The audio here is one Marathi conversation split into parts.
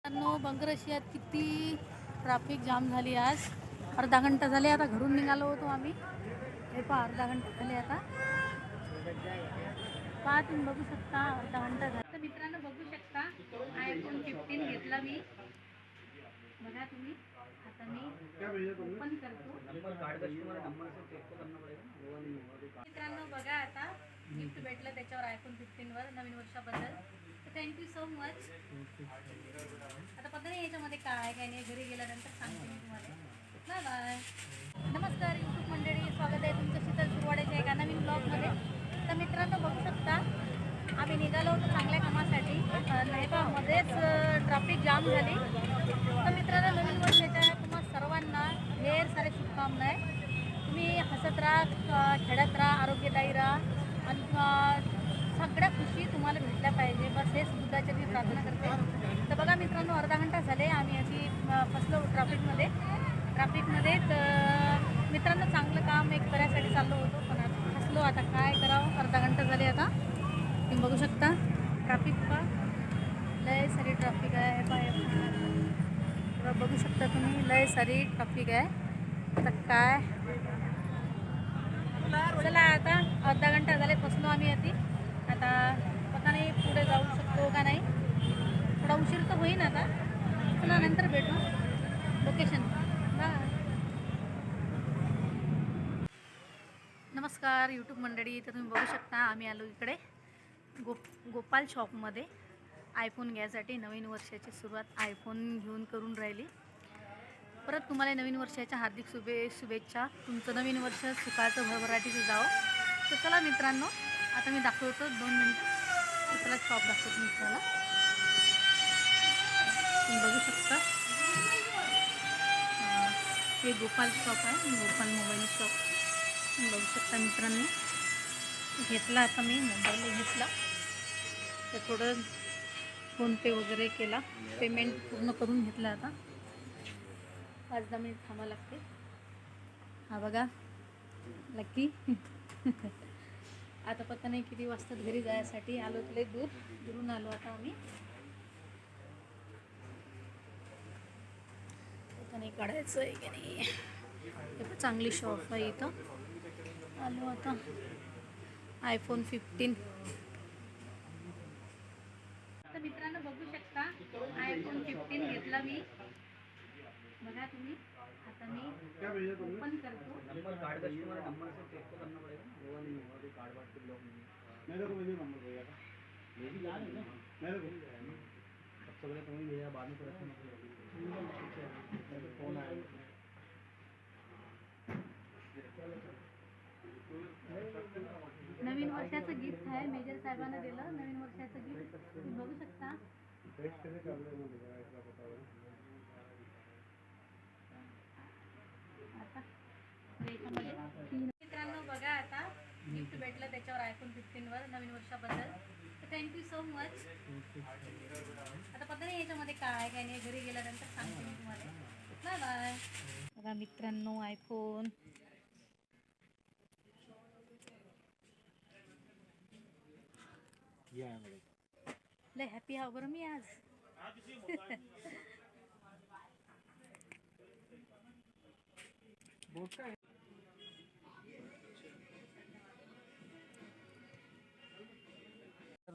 मित्रांनो, बंगरशियात किती ट्रॅफिक जाम झाली आज. अर्धा घंटा झाले आता घरून निघालो होतो आम्ही. हे पहा, अर्धा घंटा झाले आता. पहा, तुम्ही बघू शकता अर्धा घंटा झाला. तर मित्रांनो बघू शकता, iPhone 15 घेतला मी. बघा तुम्ही, आता मी ओपन करतो. मित्रांनो बघा, आता गिफ्ट भेटलं त्याच्यावर iPhone 15 वर नवीन वर्षाबद्दल. तर थँक्यू सो मच. आता पता नाही याच्यामध्ये काय काय नाही, घरी गेल्यानंतर सांगते मी तुम्हाला. Bye bye. नमस्कार यूट्यूब मंडळी, स्वागत आहे तुमचं शीतल सुरवाड्याच्या एका नवीन ब्लॉगमध्ये. तर मित्रांनो बघू शकता, आम्ही निघालो होतो चांगल्या कामासाठी. नाही बा, मध्येच ट्रॅफिक जाम झाली. तर मित्रांनो, नवीन वर्षाच्या तुम्हा सर्वांना ढेर सारे शुभकामना आहे. तुम्ही हसत राहा, खेळत राहा, आरोग्यदायी राहा आणि सगळ्या खुशी तुम्हाला भेटल्या पाहिजे. बस हेच बुद्धाची मी प्रार्थना करते. तर बघा मित्रांनो, अर्धा घंटा झाले आम्ही अशी फसलो ट्रॅफिकमध्ये. तर मित्रांनो, चांगलं काम एक करायसाठी चाललो होतो, पण आता फसलो. आता काय करावं, अर्धा घंटा झाले आता. तुम्ही बघू शकता ट्रॅफिक पा, लय सारी ट्रॅफिक आहे. बघू शकता तुम्ही, लय सारी ट्रॅफिक आहे. आता काय, चला आता अर्धा घंटा झाले फसलो आम्ही आधी. आता पता नाही पुढे जाऊ शकतो का नाही. थोडा उशीर तर होईन आता. चला नंतर भेटू लोकेशन. बाय. नमस्कार यूट्यूब मंडळी. तर तुम्ही बघू शकता, आम्ही आलो इकडे गोपाल शॉपमध्ये iPhone घ्यायसाठी. नवीन वर्षाची सुरुवात iPhone घेऊन करून राहिली. परत तुम्हाला नवीन वर्षाच्या हार्दिक शुभेच्छा. तुमचं नवीन वर्ष सुखाचं भरभराटीचं जावं. तर चला मित्रांनो, आता मी दाखवतो 2 मिनिटं. चला शॉप दाखवतो मी तुम्हाला. तुम्ही बघू शकता, हे गोपाल शॉप आहे, गोपाल मोबाईल शॉप. तुम्ही बघू शकता मित्रांनो, घेतला आता मी मोबाईल घेतला. तर थोडं फोनपे वगैरे केला, पेमेंट पूर्ण करून घेतलं. आता 5-10 मिनिट थांबा लागते. हा बघा लकी. आता पत्ता नाही किती वाजता घरी जायसाठी आलो. तुला दूरून आलो आता आम्ही. पत्ता नाही काढायचं आहे की नाही. हे चांगली शॉप आहे इथं. आलो आता iPhone 15. तर मित्रांनो बघू शकता, iPhone 15 घेतला मी. बघा तुम्ही, आता मी ओपन करतो. नवीन वर्षाचं गिफ्ट आहे, मेजर साहेबांना दिलं नवीन वर्षाचं गिफ्ट. तुम्ही बघू शकता. आता मित्रांनो बघा, आता गिफ्ट भेटलं त्याच्यावर iPhone 15 वर नवीन वर्षाबद्दल. तर थँक्यू सो मच. आता पता नाही याच्यामध्ये काय काय नाही, घरी गेल्यानंतर सांगते मी तुम्हाला. Bye bye. बघा मित्रांनो, iPhone लय हॅपी आहे बरं मी आज.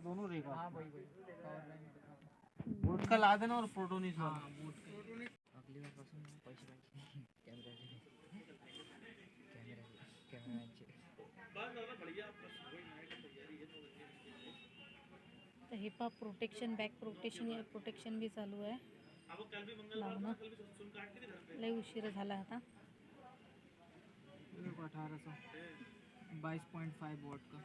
दोनों रहेगा। हाँ भाई बोट का ला देना और प्रोटोनिस वाला। हाँ बोट का अगली बार पासून पैसे पाहिजे कॅमेराचे। तर हे पा प्रोटेक्शन, बॅक प्रोटेक्शन भी चालू आहे लावणं. लय उशीर झाला आता. 1822.5 वॉट का